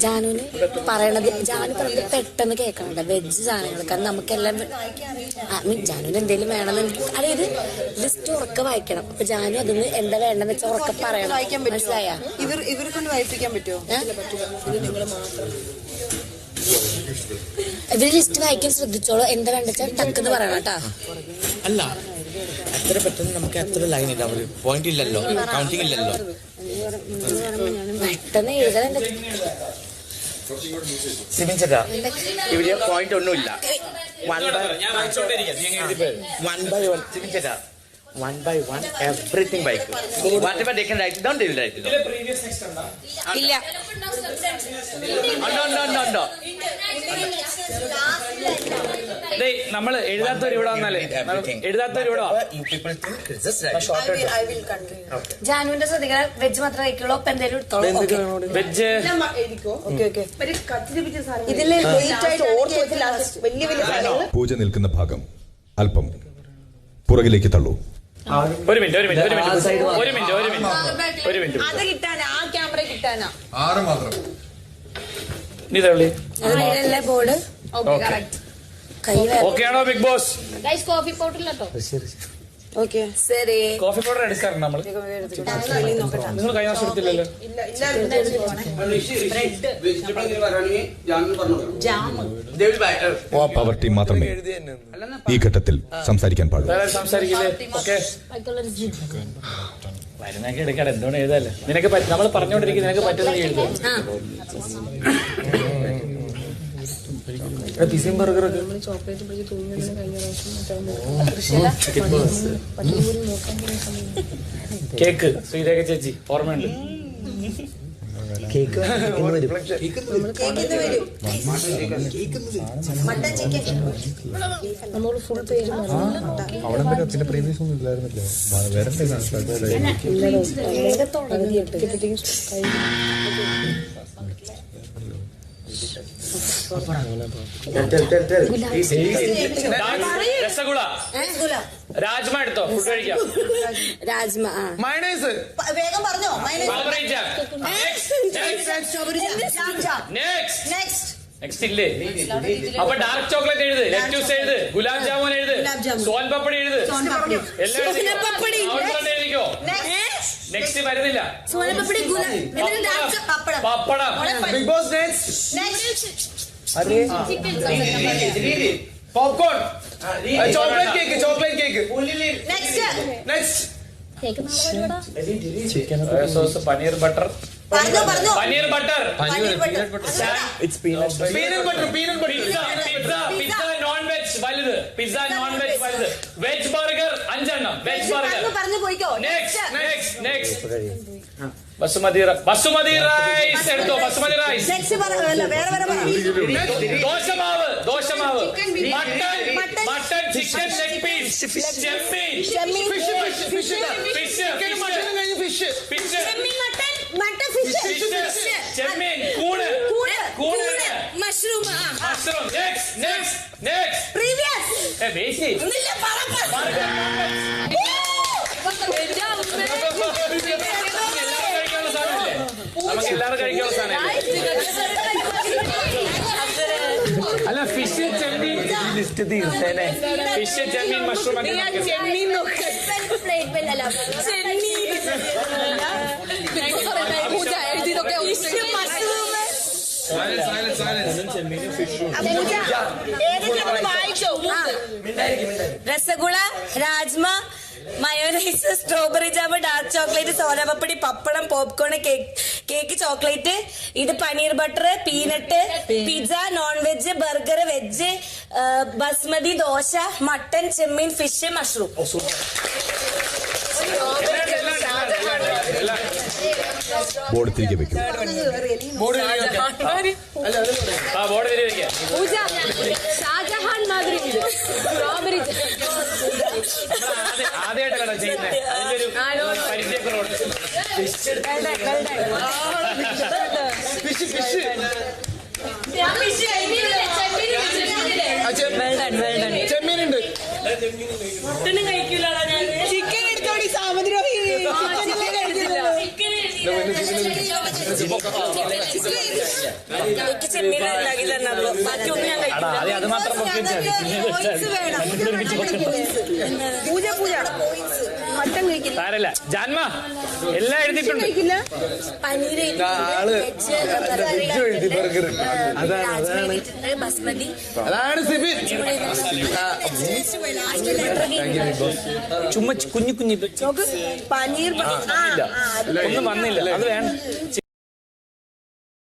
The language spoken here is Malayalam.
ജാനുവിന് പറയണത് ജാനു പറഞ്ഞത് പെട്ടെന്ന് കേൾക്കണുണ്ട് വെജ് സാധനങ്ങൾ. കാരണം നമുക്കെല്ലാം ജാനുവിന് എന്തെങ്കിലും വേണമെന്ന് അതായത് ലിസ്റ്റ് ഉറക്കെ വായിക്കണം. അപ്പൊ ജാനു അതിന് എന്താ വേണ്ടെന്ന് വെച്ചാൽ ഉറക്കെ പറയണം. മനസ്സിലായ? ഇവരെ കൊണ്ട് വായിപ്പിക്കാൻ പറ്റുമോ? ഇവര് ലിസ്റ്റ് വായിക്കാൻ ശ്രദ്ധിച്ചോളൂ. എന്താ വേണ്ട വെച്ചാൽ ടക്കെന്ന് പറയണം കേട്ടാ. അല്ല അത്ര പെട്ടെന്ന് നമുക്ക് അത്ര ലൈൻ ഇല്ല, പോയിന്റ് ഇല്ലല്ലോ, കൗണ്ടിങ് ഇല്ലല്ലോ. പെട്ടെന്ന് എഴുതലുണ്ട് സിബിൻ ചേട്ടാ, ഇവിടെ പോയിന്റ് ഒന്നുമില്ല. വൺ ബൈ വൺ സിബിൻ ചേട്ടാ, 1 by 1 everything by whatever they can write it down, they will write it down. ഇല്ല. No. നമ്മൾ എഴുതാത്തവർ ഇവിടെ വന്നാലേ എഴുതാത്തവർ ജാനുവിന്റെ ശ്രദ്ധിക്കാൻ വെജ് മാത്രമേ കഴിക്കുള്ളൂ. അപ്പൊ എന്തെങ്കിലും എടുത്തോളൂ. വെജ് പൂജ നിൽക്കുന്ന ഭാഗം അല്പം പുറകിലേക്ക് തള്ളൂ. ഒരു മിനിറ്റ് അത് കിട്ടാനാ, ആ ക്യാമറ കിട്ടാനാ. 6 മാത്രം. നീ തള്ളി. ബോർഡ് ഓക്കെ ആണോ ബിഗ് ബോസ്? കോഫി പൗഡറിലോ? ഓക്കെ ശരി. കോഫി പൗഡർ എടുക്കാറുണ്ട് നമ്മൾ. നിങ്ങൾ കഴിഞ്ഞ വർഷം എടുത്തില്ലല്ലോ. പവർ ടീം മാത്രമേ ഈ ഘട്ടത്തിൽ സംസാരിക്കാൻ പാടുള്ളൂ. സംസാരിക്കില്ലേ? ഓക്കെ വരുന്നൊക്കെ എടുക്കാറ്. എന്തുകൊണ്ട് എഴുതാല്ലേ? നിനക്ക് നമ്മൾ പറഞ്ഞോണ്ടിരിക്കും, നിനക്ക് പറ്റുന്ന എഴുതും. പിസയും ബർഗറൊക്കെ കേക്ക് ശ്രീരേഖ ചേച്ചി ഓർമ്മയുണ്ട്. കേക്ക് നമ്മള് ഫുൾ പേര് പിന്നെ പ്രീവിയസ് ഒന്നും ഇല്ലായിരുന്നല്ലോ. രസഗുള രാജ്മ എടുത്തോ, ഫുഡ് കഴിക്കാം. രാജ്മ മയണൈസ് വേഗം പറഞ്ഞോ. നെക്സ്റ്റ് ഇല്ലേ? അപ്പൊ ഡാർക്ക് ചോക്ലേറ്റ് എഴുത്, ലെറ്റൂസ് എഴുത്, ഗുലാബ് ജാമുൻ എഴുത്, സോൻ പപ്പടി എഴുത്, എല്ലാം എഴുതിക്കോ. നെക്സ്റ്റ് വരുന്നില്ല. Pappadam. Bigg Boss popcorn, chocolate cake. Next chicken sauce, paneer butter. Paneer butter, pizza non veg വലുത്, വെജ് ബർഗർ 5 എണ്ണം, veg burger. Next basmati rice എടുത്തോ, ബസുമതി റൈസ്. ദോശമാവ്, മട്ടൺ, ചിക്കൻ ലെഗ് പീസ്, ചെമ്മീൻ, ഫിഷ്, ചെമ്മീൻ, കൂണ്, മഷ്റൂം. നെക്സ്റ്റ് നമുക്ക് എല്ലാവരും കഴിക്കാനുള്ള സാധനം. അല്ല ഫിഷ്, ചെമ്മീൻ, ഫിഷ്, ചെമ്മീൻ, mushroom. Rasgulla, rajma, mayonnaise, strawberry jam, dark chocolate, soan papdi, pappadam, popcorn, cake, chocolate. ഇത് paneer butter, peanut, pizza, non veg, burger, veg, basmati, dosa, mutton, ചെമ്മീൻ, ഫിഷ്, മഷ്റൂം. ബോർഡ് തിരികെ വെക്കും. ഷാജഹാൻ മാതിരി ആദ്യമായിട്ടല്ല ചെയ്യുന്നത്. അതിന്റെ ഒരു പരിചയക്കുറവുണ്ട്. ചെമ്മീനുണ്ട്. ചിക്കൻ എടുത്തോടി സാമദ്രോഹി. എനിക്ക് ചെമ്മീൻ ഉണ്ടാക്കി തന്നുള്ളൂ ബാക്കിയൊന്നും ഞാൻ എടാ ആദ്യം അത് മാത്രം പൊക്കി വെച്ചാൽ പൂജ പൂജ മട്ടൻ കഴിക്കില്ല സാരല്ല ജാൻമ എല്ലാം എഴുതിയിട്ടുണ്ട് പനീർ ബസ്മതി അതാണ് സിബി ചുമ്മാ കുഞ്ഞു കുഞ്ഞു പനീർ ഒന്നും വന്നില്ല അത് വേണം